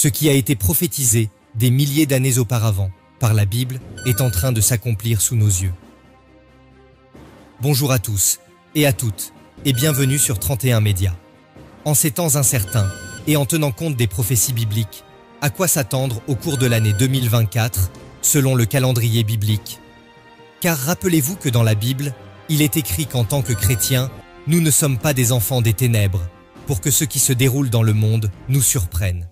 Ce qui a été prophétisé des milliers d'années auparavant par la Bible est en train de s'accomplir sous nos yeux. Bonjour à tous et à toutes et bienvenue sur 31 Médias. En ces temps incertains et en tenant compte des prophéties bibliques, à quoi s'attendre au cours de l'année 2024 selon le calendrier biblique? Car rappelez-vous que dans la Bible, il est écrit qu'en tant que chrétiens, nous ne sommes pas des enfants des ténèbres, pour que ce qui se déroule dans le monde nous surprenne.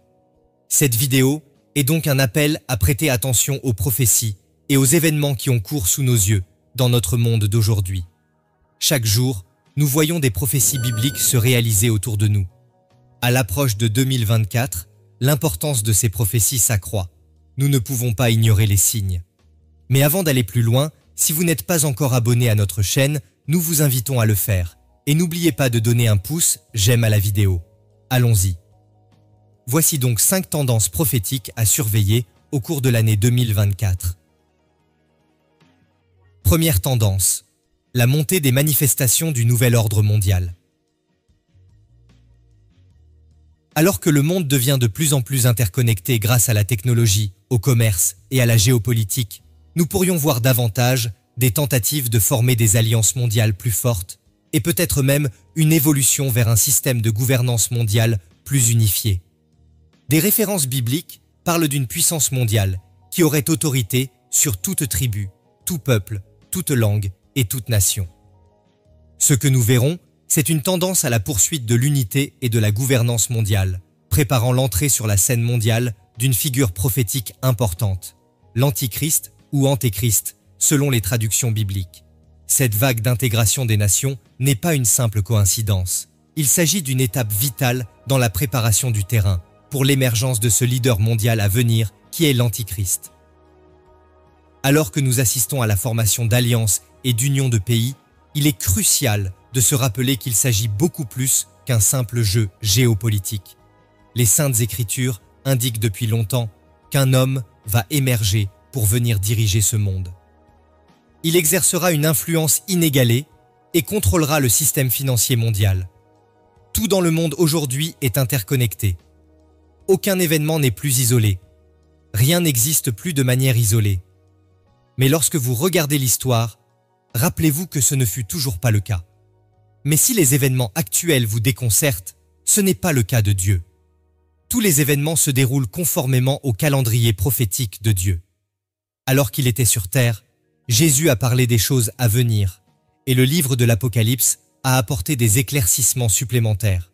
Cette vidéo est donc un appel à prêter attention aux prophéties et aux événements qui ont cours sous nos yeux dans notre monde d'aujourd'hui. Chaque jour, nous voyons des prophéties bibliques se réaliser autour de nous. À l'approche de 2024, l'importance de ces prophéties s'accroît. Nous ne pouvons pas ignorer les signes. Mais avant d'aller plus loin, si vous n'êtes pas encore abonné à notre chaîne, nous vous invitons à le faire. Et n'oubliez pas de donner un pouce j'aime à la vidéo. Allons-y. Voici donc 5 tendances prophétiques à surveiller au cours de l'année 2024. Première tendance, la montée des manifestations du nouvel ordre mondial. Alors que le monde devient de plus en plus interconnecté grâce à la technologie, au commerce et à la géopolitique, nous pourrions voir davantage des tentatives de former des alliances mondiales plus fortes et peut-être même une évolution vers un système de gouvernance mondiale plus unifié. Des références bibliques parlent d'une puissance mondiale qui aurait autorité sur toute tribu, tout peuple, toute langue et toute nation. Ce que nous verrons, c'est une tendance à la poursuite de l'unité et de la gouvernance mondiale, préparant l'entrée sur la scène mondiale d'une figure prophétique importante, l'Antichrist ou Antéchrist, selon les traductions bibliques. Cette vague d'intégration des nations n'est pas une simple coïncidence. Il s'agit d'une étape vitale dans la préparation du terrain pour l'émergence de ce leader mondial à venir qui est l'Antichrist. Alors que nous assistons à la formation d'alliances et d'unions de pays, il est crucial de se rappeler qu'il s'agit beaucoup plus qu'un simple jeu géopolitique. Les Saintes Écritures indiquent depuis longtemps qu'un homme va émerger pour venir diriger ce monde. Il exercera une influence inégalée et contrôlera le système financier mondial. Tout dans le monde aujourd'hui est interconnecté. Aucun événement n'est plus isolé. Rien n'existe plus de manière isolée. Mais lorsque vous regardez l'histoire, rappelez-vous que ce ne fut toujours pas le cas. Mais si les événements actuels vous déconcertent, ce n'est pas le cas de Dieu. Tous les événements se déroulent conformément au calendrier prophétique de Dieu. Alors qu'il était sur terre, Jésus a parlé des choses à venir, et le livre de l'Apocalypse a apporté des éclaircissements supplémentaires.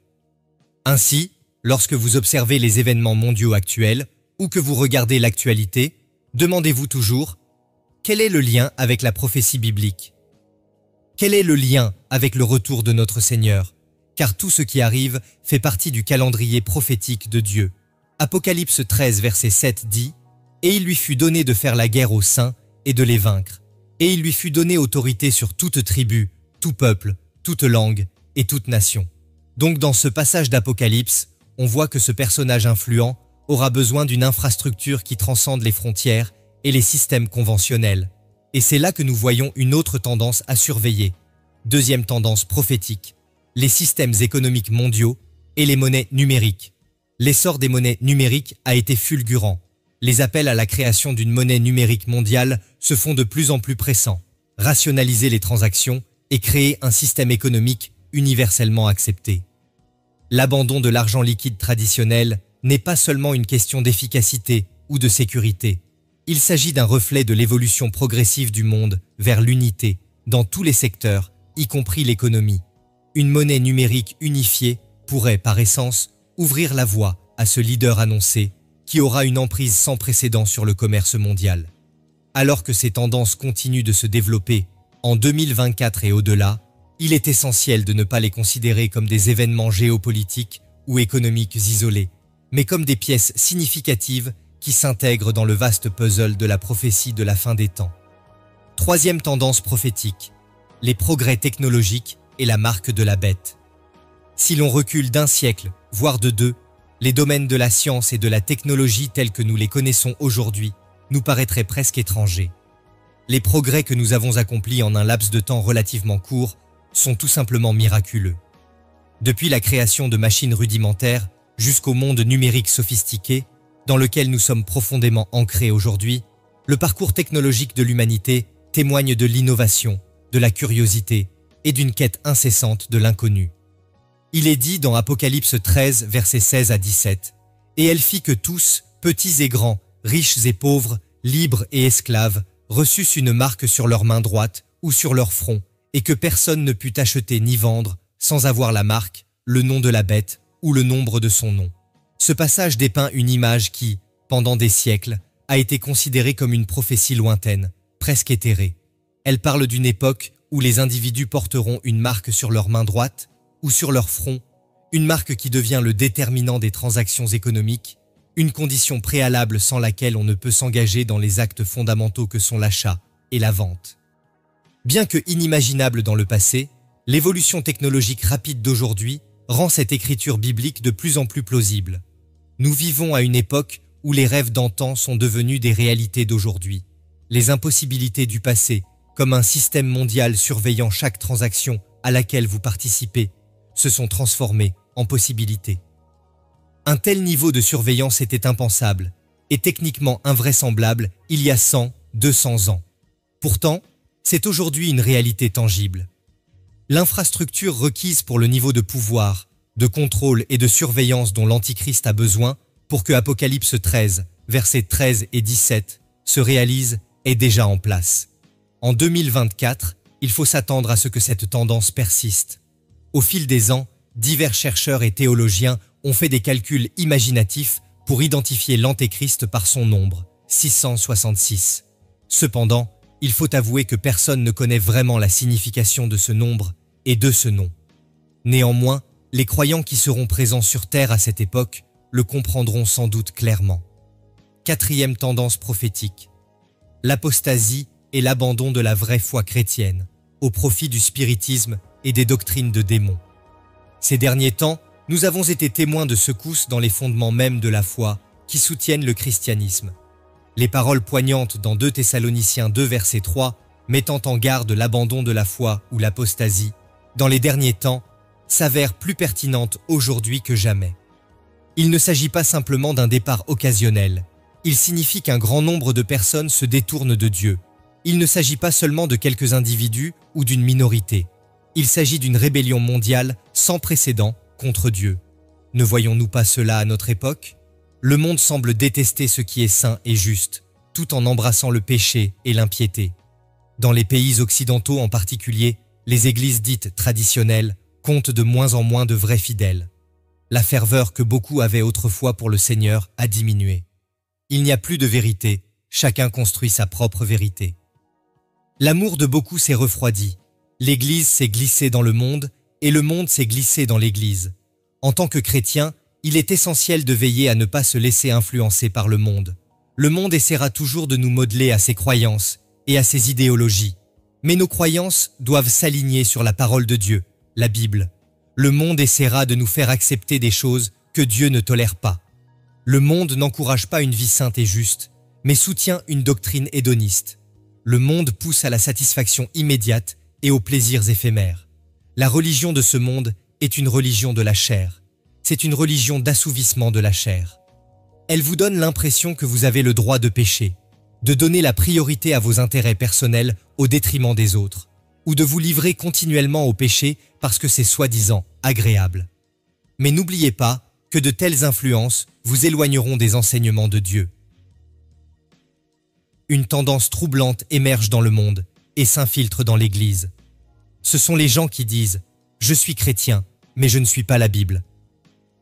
Ainsi, lorsque vous observez les événements mondiaux actuels ou que vous regardez l'actualité, demandez-vous toujours « Quel est le lien avec la prophétie biblique ?» Quel est le lien avec le retour de notre Seigneur? Car tout ce qui arrive fait partie du calendrier prophétique de Dieu. Apocalypse 13, verset 7 dit « Et il lui fut donné de faire la guerre aux saints et de les vaincre. Et il lui fut donné autorité sur toute tribu, tout peuple, toute langue et toute nation. » Donc dans ce passage d'Apocalypse, on voit que ce personnage influent aura besoin d'une infrastructure qui transcende les frontières et les systèmes conventionnels. Et c'est là que nous voyons une autre tendance à surveiller. Deuxième tendance prophétique, les systèmes économiques mondiaux et les monnaies numériques. L'essor des monnaies numériques a été fulgurant. Les appels à la création d'une monnaie numérique mondiale se font de plus en plus pressants. Rationaliser les transactions et créer un système économique universellement accepté. L'abandon de l'argent liquide traditionnel n'est pas seulement une question d'efficacité ou de sécurité. Il s'agit d'un reflet de l'évolution progressive du monde vers l'unité dans tous les secteurs, y compris l'économie. Une monnaie numérique unifiée pourrait, par essence, ouvrir la voie à ce leader annoncé qui aura une emprise sans précédent sur le commerce mondial. Alors que ces tendances continuent de se développer en 2024 et au-delà, il est essentiel de ne pas les considérer comme des événements géopolitiques ou économiques isolés, mais comme des pièces significatives qui s'intègrent dans le vaste puzzle de la prophétie de la fin des temps. Troisième tendance prophétique, les progrès technologiques et la marque de la bête. Si l'on recule d'un siècle, voire de deux, les domaines de la science et de la technologie tels que nous les connaissons aujourd'hui nous paraîtraient presque étrangers. Les progrès que nous avons accomplis en un laps de temps relativement court sont tout simplement miraculeux. Depuis la création de machines rudimentaires jusqu'au monde numérique sophistiqué, dans lequel nous sommes profondément ancrés aujourd'hui, le parcours technologique de l'humanité témoigne de l'innovation, de la curiosité et d'une quête incessante de l'inconnu. Il est dit dans Apocalypse 13, versets 16 à 17, « Et elle fit que tous, petits et grands, riches et pauvres, libres et esclaves, reçussent une marque sur leur main droite ou sur leur front, et que personne ne put acheter ni vendre sans avoir la marque, le nom de la bête ou le nombre de son nom. » Ce passage dépeint une image qui, pendant des siècles, a été considérée comme une prophétie lointaine, presque éthérée. Elle parle d'une époque où les individus porteront une marque sur leur main droite ou sur leur front, une marque qui devient le déterminant des transactions économiques, une condition préalable sans laquelle on ne peut s'engager dans les actes fondamentaux que sont l'achat et la vente. Bien que inimaginable dans le passé, l'évolution technologique rapide d'aujourd'hui rend cette écriture biblique de plus en plus plausible. Nous vivons à une époque où les rêves d'antan sont devenus des réalités d'aujourd'hui. Les impossibilités du passé, comme un système mondial surveillant chaque transaction à laquelle vous participez, se sont transformées en possibilités. Un tel niveau de surveillance était impensable et techniquement invraisemblable il y a 100, 200 ans. Pourtant, c'est aujourd'hui une réalité tangible. L'infrastructure requise pour le niveau de pouvoir, de contrôle et de surveillance dont l'Antichrist a besoin pour que Apocalypse 13, versets 13 et 17, se réalise est déjà en place. En 2024, il faut s'attendre à ce que cette tendance persiste. Au fil des ans, divers chercheurs et théologiens ont fait des calculs imaginatifs pour identifier l'Antéchrist par son nombre, 666. Cependant, il faut avouer que personne ne connaît vraiment la signification de ce nombre et de ce nom. Néanmoins, les croyants qui seront présents sur Terre à cette époque le comprendront sans doute clairement. Quatrième tendance prophétique. L'apostasie et l'abandon de la vraie foi chrétienne, au profit du spiritisme et des doctrines de démons. Ces derniers temps, nous avons été témoins de secousses dans les fondements mêmes de la foi qui soutiennent le christianisme. Les paroles poignantes dans 2 Thessaloniciens 2 verset 3, mettant en garde l'abandon de la foi ou l'apostasie, dans les derniers temps, s'avèrent plus pertinentes aujourd'hui que jamais. Il ne s'agit pas simplement d'un départ occasionnel. Il signifie qu'un grand nombre de personnes se détournent de Dieu. Il ne s'agit pas seulement de quelques individus ou d'une minorité. Il s'agit d'une rébellion mondiale sans précédent contre Dieu. Ne voyons-nous pas cela à notre époque? Le monde semble détester ce qui est saint et juste, tout en embrassant le péché et l'impiété. Dans les pays occidentaux en particulier, les églises dites traditionnelles comptent de moins en moins de vrais fidèles. La ferveur que beaucoup avaient autrefois pour le Seigneur a diminué. Il n'y a plus de vérité, chacun construit sa propre vérité. L'amour de beaucoup s'est refroidi. L'Église s'est glissée dans le monde et le monde s'est glissé dans l'Église. En tant que chrétien, il est essentiel de veiller à ne pas se laisser influencer par le monde. Le monde essaiera toujours de nous modeler à ses croyances et à ses idéologies. Mais nos croyances doivent s'aligner sur la parole de Dieu, la Bible. Le monde essaiera de nous faire accepter des choses que Dieu ne tolère pas. Le monde n'encourage pas une vie sainte et juste, mais soutient une doctrine hédoniste. Le monde pousse à la satisfaction immédiate et aux plaisirs éphémères. La religion de ce monde est une religion de la chair. C'est une religion d'assouvissement de la chair. Elle vous donne l'impression que vous avez le droit de pécher, de donner la priorité à vos intérêts personnels au détriment des autres, ou de vous livrer continuellement au péché parce que c'est soi-disant agréable. Mais n'oubliez pas que de telles influences vous éloigneront des enseignements de Dieu. Une tendance troublante émerge dans le monde et s'infiltre dans l'Église. Ce sont les gens qui disent « Je suis chrétien, mais je ne suis pas la Bible ».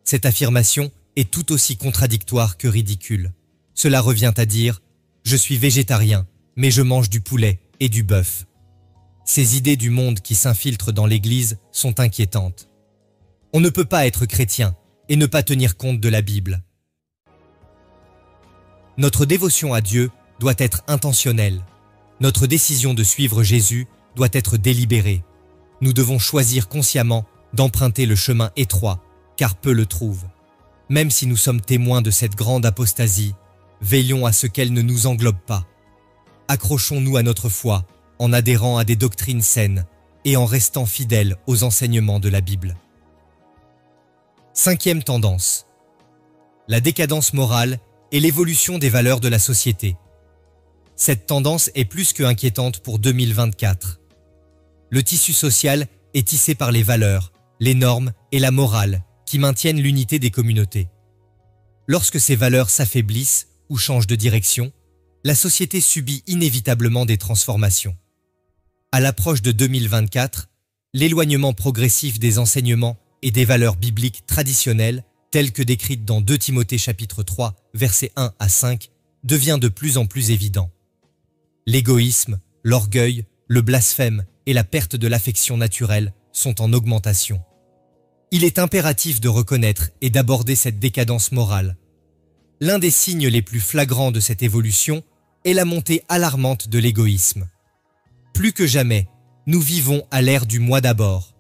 Cette affirmation est tout aussi contradictoire que ridicule. Cela revient à dire « Je suis végétarien, mais je mange du poulet et du bœuf ». Ces idées du monde qui s'infiltrent dans l'Église sont inquiétantes. On ne peut pas être chrétien et ne pas tenir compte de la Bible. Notre dévotion à Dieu doit être intentionnelle. Notre décision de suivre Jésus doit être délibérée. Nous devons choisir consciemment d'emprunter le chemin étroit, car peu le trouvent. Même si nous sommes témoins de cette grande apostasie, veillons à ce qu'elle ne nous englobe pas. Accrochons-nous à notre foi en adhérant à des doctrines saines et en restant fidèles aux enseignements de la Bible. Cinquième tendance. La décadence morale et l'évolution des valeurs de la société. Cette tendance est plus que inquiétante pour 2024. Le tissu social est tissé par les valeurs, les normes et la morale qui maintiennent l'unité des communautés. Lorsque ces valeurs s'affaiblissent ou changent de direction, la société subit inévitablement des transformations. À l'approche de 2024, l'éloignement progressif des enseignements et des valeurs bibliques traditionnelles, telles que décrites dans 2 Timothée chapitre 3, versets 1 à 5, devient de plus en plus évident. L'égoïsme, l'orgueil, le blasphème et la perte de l'affection naturelle sont en augmentation. Il est impératif de reconnaître et d'aborder cette décadence morale. L'un des signes les plus flagrants de cette évolution est la montée alarmante de l'égoïsme. Plus que jamais, nous vivons à l'ère du moi d'abord.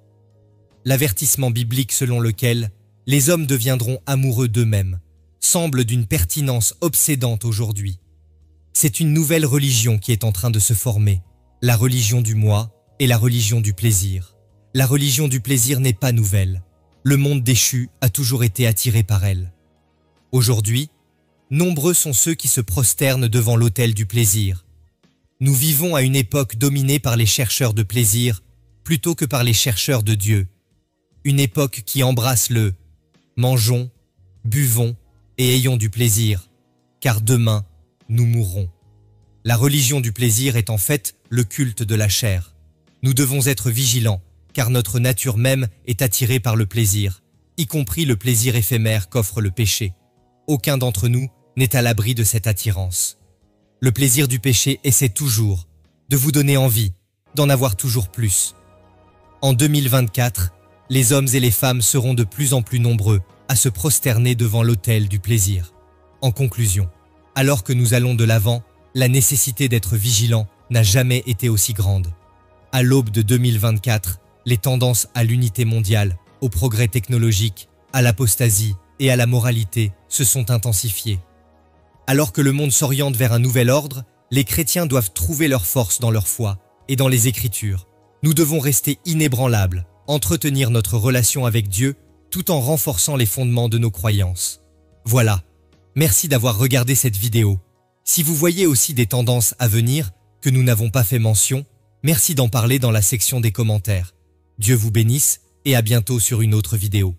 L'avertissement biblique selon lequel les hommes deviendront amoureux d'eux-mêmes semble d'une pertinence obsédante aujourd'hui. C'est une nouvelle religion qui est en train de se former, la religion du moi et la religion du plaisir. La religion du plaisir n'est pas nouvelle. Le monde déchu a toujours été attiré par elle. Aujourd'hui, nombreux sont ceux qui se prosternent devant l'autel du plaisir. Nous vivons à une époque dominée par les chercheurs de plaisir plutôt que par les chercheurs de Dieu. Une époque qui embrasse le « mangeons, buvons et ayons du plaisir, car demain, nous mourrons ». La religion du plaisir est en fait le culte de la chair. Nous devons être vigilants, car notre nature même est attirée par le plaisir, y compris le plaisir éphémère qu'offre le péché. Aucun d'entre nous n'est à l'abri de cette attirance. Le plaisir du péché essaie toujours de vous donner envie, d'en avoir toujours plus. En 2024, les hommes et les femmes seront de plus en plus nombreux à se prosterner devant l'autel du plaisir. En conclusion, alors que nous allons de l'avant, la nécessité d'être vigilant n'a jamais été aussi grande. À l'aube de 2024, les tendances à l'unité mondiale, au progrès technologique, à l'apostasie et à la moralité se sont intensifiées. Alors que le monde s'oriente vers un nouvel ordre, les chrétiens doivent trouver leur force dans leur foi et dans les Écritures. Nous devons rester inébranlables, entretenir notre relation avec Dieu tout en renforçant les fondements de nos croyances. Voilà, merci d'avoir regardé cette vidéo. Si vous voyez aussi des tendances à venir que nous n'avons pas fait mention, merci d'en parler dans la section des commentaires. Dieu vous bénisse et à bientôt sur une autre vidéo.